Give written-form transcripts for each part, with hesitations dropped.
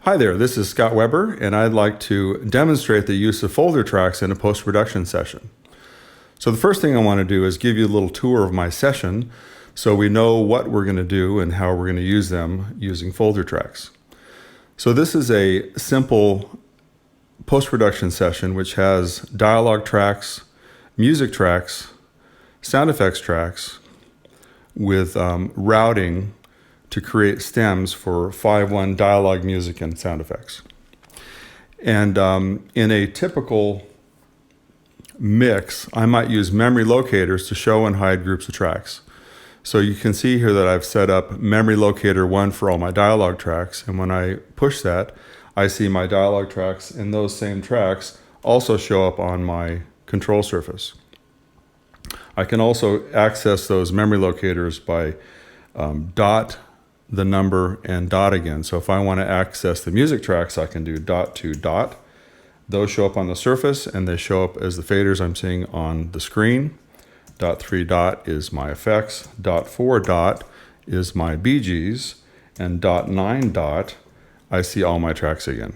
Hi there, this is Scott Weber, and I'd like to demonstrate the use of folder tracks in a post-production session. So the first thing I want to do is give you a little tour of my session so we know what we're going to do and how we're going to use them using folder tracks. So this is a simple post-production session which has dialogue tracks, music tracks, sound effects tracks with routing to create stems for 5/1 dialogue, music, and sound effects. And in a typical mix, I might use memory locators to show and hide groups of tracks. So you can see here that I've set up memory locator 1 for all my dialogue tracks. And when I push that, I see my dialogue tracks, and those same tracks also show up on my control surface. I can also access those memory locators by dot the number and dot again. So if I want to access the music tracks, I can do dot to dot. Those show up on the surface and they show up as the faders I'm seeing on the screen. Dot 3 dot is my effects. Dot 4 dot is my BGs. And dot 9 dot, I see all my tracks again.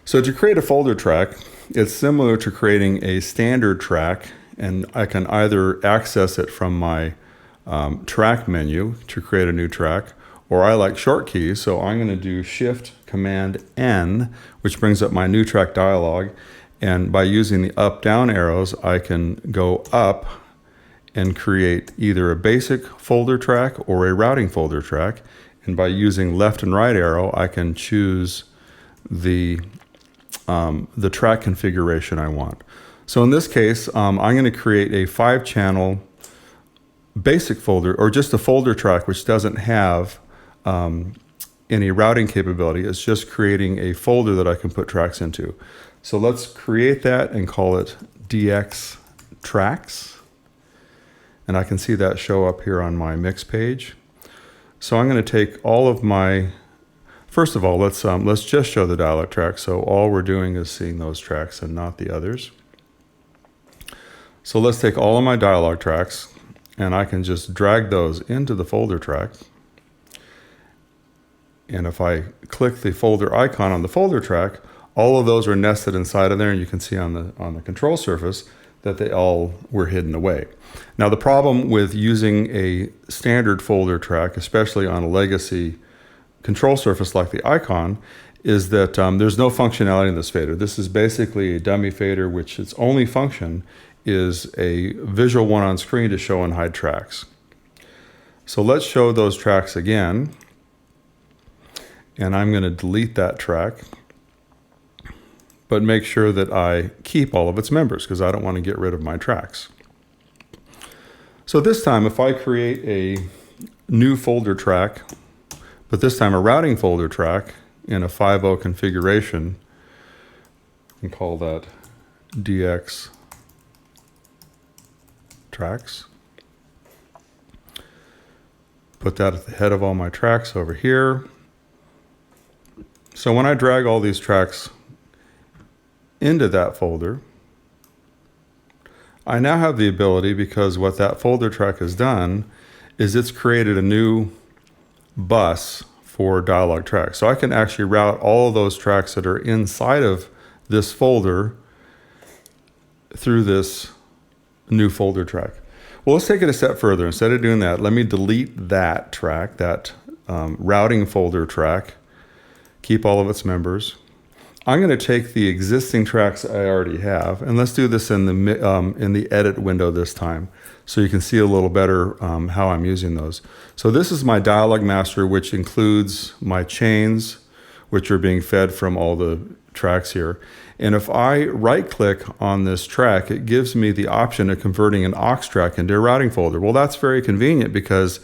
So to create a folder track, it's similar to creating a standard track, and I can either access it from my track menu to create a new track, or I like short keys, so I'm going to do Shift Command N, which brings up my new track dialog. And by using the up down arrows, I can go up and create either a basic folder track or a routing folder track. And by using left and right arrow, I can choose the track configuration I want. So in this case, I'm going to create a 5-channel basic folder, or just a folder track which doesn't have any routing capability. It's just creating a folder that I can put tracks into. So let's create that and call it DX tracks. And I can see that show up here on my mix page. So I'm going to take all of my, first of all, let's just show the dialog track. So all we're doing is seeing those tracks and not the others. So let's take all of my dialog tracks, and I can just drag those into the folder track. And if I click the folder icon on the folder track, all of those are nested inside of there, and you can see on the control surface that they all were hidden away. Now the problem with using a standard folder track, especially on a legacy control surface like the icon, is that there's no functionality in this fader. This is basically a dummy fader, which its only function is a visual one on screen to show and hide tracks. So let's show those tracks again. And I'm going to delete that track, but make sure that I keep all of its members because I don't want to get rid of my tracks. So this time, if I create a new folder track, but this time a routing folder track in a 5.0 configuration, and call that DX tracks. Put that at the head of all my tracks over here. So when I drag all these tracks into that folder, I now have the ability, because what that folder track has done is it's created a new bus for dialog tracks. So I can actually route all of those tracks that are inside of this folder through this new folder track. Well, let's take it a step further. Instead of doing that, let me delete that track, that routing folder track, keep all of its members. I'm going to take the existing tracks I already have, and let's do this in the edit window this time, so you can see a little better how I'm using those. So this is my dialog master, which includes my chains, which are being fed from all the tracks here. And if I right-click on this track, it gives me the option of converting an aux track into a routing folder. Well, that's very convenient because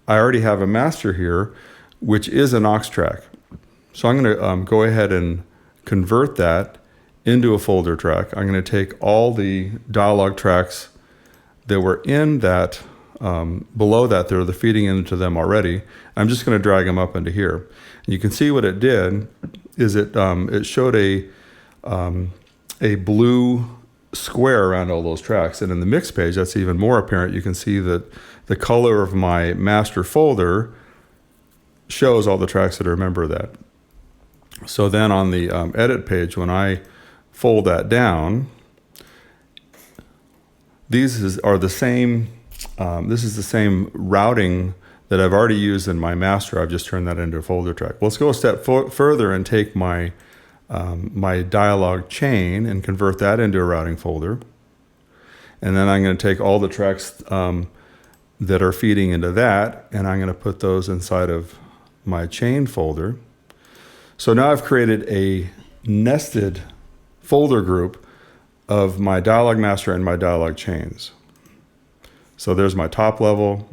I already have a master here, which is an aux track. So I'm going to go ahead and convert that into a folder track. I'm going to take all the dialog tracks that were in that, below that, they're feeding into them already. I'm just going to drag them up into here. And you can see what it did is it showed a blue square around all those tracks. And in the mix page, that's even more apparent. You can see that the color of my master folder shows all the tracks that are a member of that. So then on the edit page, when I fold that down, are the same. This is the same routing that I've already used in my master. I've just turned that into a folder track. Well, let's go a step further and take my my dialog chain and convert that into a routing folder. And then I'm going to take all the tracks that are feeding into that, and I'm going to put those inside of my chain folder. So now I've created a nested folder group of my dialog master and my dialog chains. So there's my top level.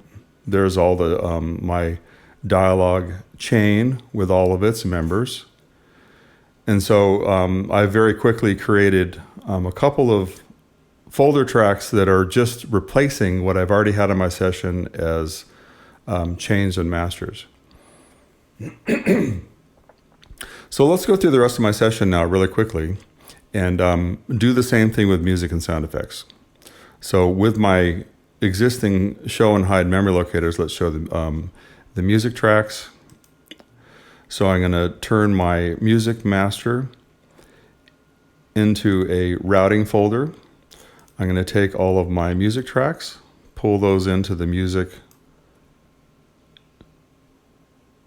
There's all the my dialog chain with all of its members. And so I very quickly created a couple of folder tracks that are just replacing what I've already had in my session as chains and masters. So let's go through the rest of my session now really quickly and do the same thing with music and sound effects. So with my existing show and hide memory locators, let's show the music tracks. So I'm going to turn my music master into a routing folder. I'm going to take all of my music tracks, pull those into the music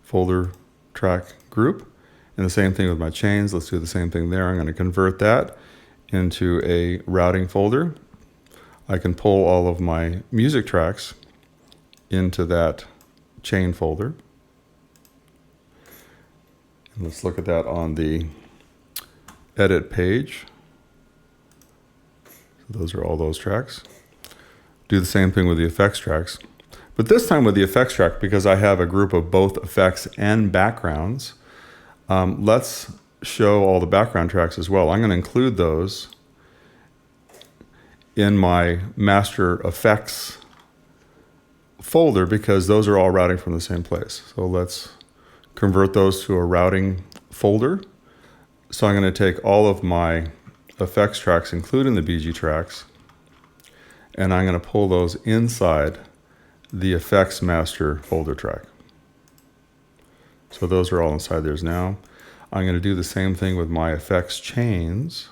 folder track group. And the same thing with my chains. Let's do the same thing there. I'm going to convert that into a routing folder. I can pull all of my music tracks into that chain folder. And let's look at that on the edit page. So those are all those tracks. Do the same thing with the effects tracks. But this time with the effects track, because I have a group of both effects and backgrounds, let's show all the background tracks as well. I'm going to include those in my master effects folder because those are all routing from the same place. So let's convert those to a routing folder. So I'm going to take all of my effects tracks, including the BG tracks, and I'm going to pull those inside the effects master folder track. So those are all inside theirs now. I'm going to do the same thing with my effects chains.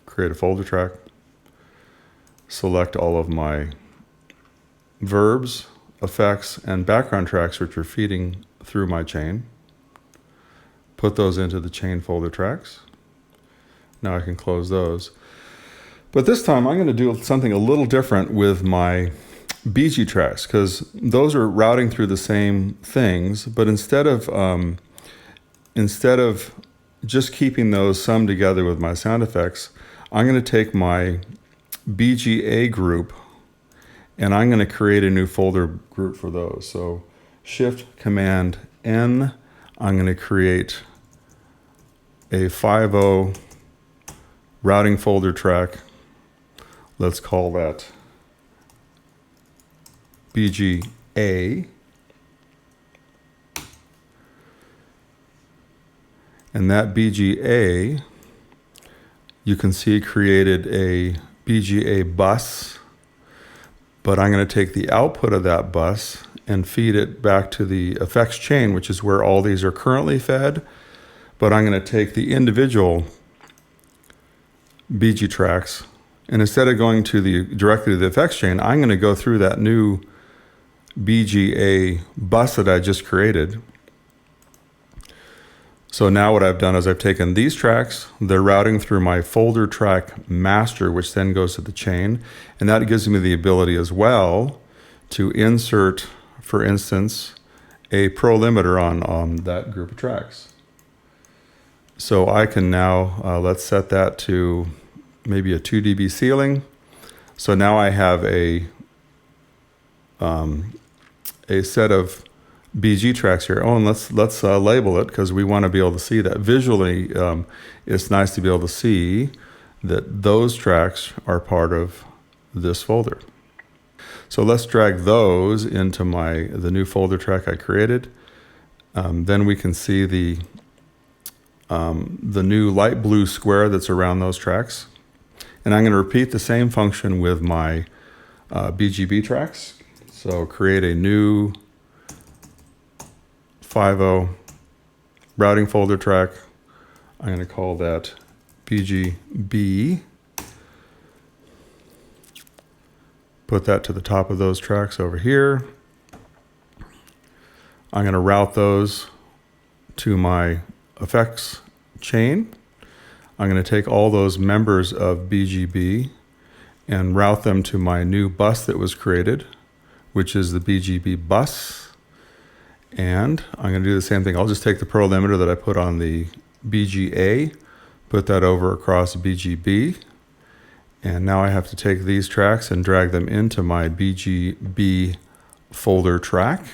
Create a folder track. Select all of my verbs, effects, and background tracks which are feeding through my chain. Put those into the chain folder tracks. Now I can close those. But this time I'm going to do something a little different with my BG tracks because those are routing through the same things, but instead of just keeping those summed together with my sound effects, I'm going to take my BGA group and I'm going to create a new folder group for those. So Shift Command N, I'm going to create a 5.0 routing folder track. Let's call that BGA. And that BGA, you can see created a BGA bus, but I'm going to take the output of that bus and feed it back to the effects chain, which is where all these are currently fed. But I'm going to take the individual BG tracks, and instead of going to directly to the effects chain, I'm going to go through that new BGA bus that I just created. So now what I've done is I've taken these tracks, they're routing through my folder track master, which then goes to the chain, and that gives me the ability as well to insert, for instance, a pro limiter on that group of tracks. So I can now, let's set that to maybe a 2 dB ceiling. So now I have a set of BG tracks here. Oh, and let's label it because we want to be able to see that visually. It's nice to be able to see that those tracks are part of this folder. So let's drag those into the new folder track I created. Then we can see the new light blue square that's around those tracks. And I'm going to repeat the same function with my BGB tracks. So create a new 50 routing folder track. I'm going to call that BGB. Put that to the top of those tracks over here. I'm going to route those to my effects chain. I'm going to take all those members of BGB and route them to my new bus that was created, which is the BGB bus. And I'm going to do the same thing. I'll just take the Perl limiter that I put on the BGA, put that over across BGB. And now I have to take these tracks and drag them into my BGB folder track.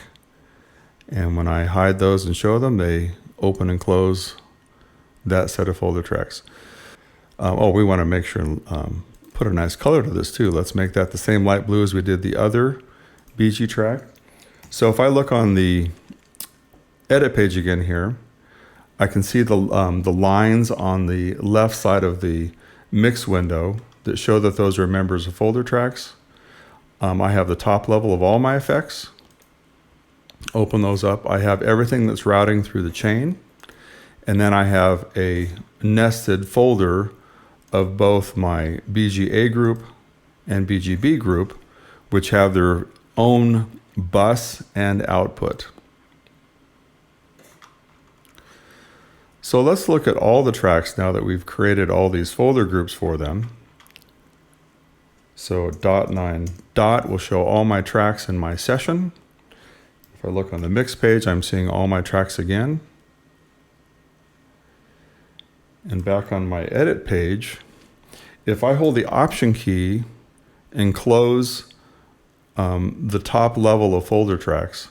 And when I hide those and show them, they open and close that set of folder tracks. We want to make sure and put a nice color to this too. Let's make that the same light blue as we did the other BG track. So if I look on the edit page again here, I can see the lines on the left side of the mix window that show that those are members of folder tracks. I have the top level of all my effects. Open those up. I have everything that's routing through the chain. And then I have a nested folder of both my BGA group and BGB group, which have their own bus and output. So let's look at all the tracks now that we've created all these folder groups for them. So .9 will show all my tracks in my session. If I look on the mix page, I'm seeing all my tracks again. And back on my edit page, if I hold the Option key and close the top level of folder tracks,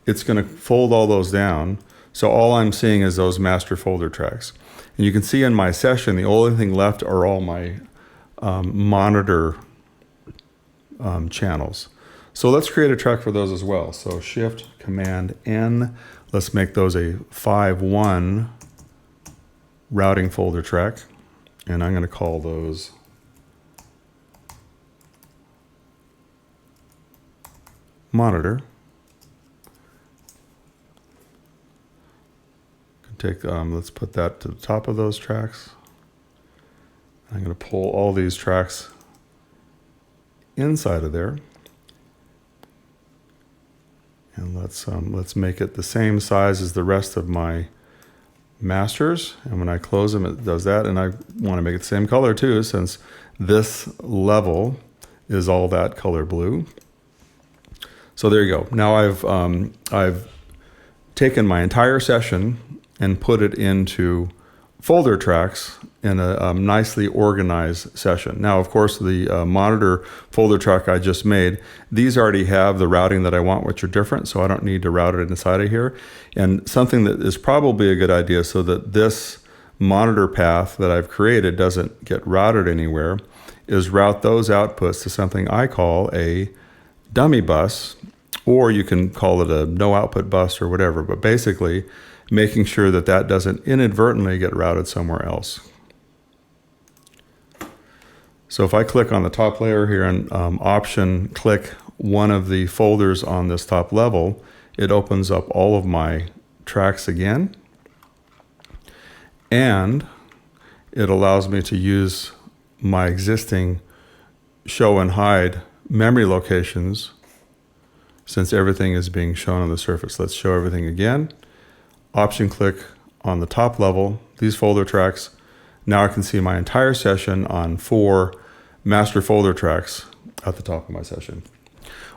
it's going to fold all those down. So all I'm seeing is those master folder tracks. And you can see in my session, the only thing left are all my monitor channels. So let's create a track for those as well. So Shift Command N, let's make those a 5.1 routing folder track. And I'm going to call those monitor. Let's put that to the top of those tracks. I'm going to pull all these tracks inside of there. And let's make it the same size as the rest of my masters. And when I close them, it does that. And I want to make it the same color too, since this level is all that color blue. So there you go. Now I've taken my entire session and put it into folder tracks in a nicely organized session. Now, of course, the monitor folder track I just made, these already have the routing that I want, which are different, so I don't need to route it inside of here. And something that is probably a good idea so that this monitor path that I've created doesn't get routed anywhere is route those outputs to something I call a dummy bus, or you can call it a no output bus or whatever, but basically making sure that that doesn't inadvertently get routed somewhere else. So if I click on the top layer here and Option click one of the folders on this top level, it opens up all of my tracks again. And it allows me to use my existing show and hide memory locations since everything is being shown on the surface. Let's show everything again. Option click on the top level, these folder tracks. Now I can see my entire session on 4 master folder tracks at the top of my session.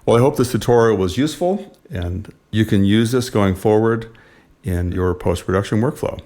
Well, I hope this tutorial was useful and you can use this going forward in your post-production workflow.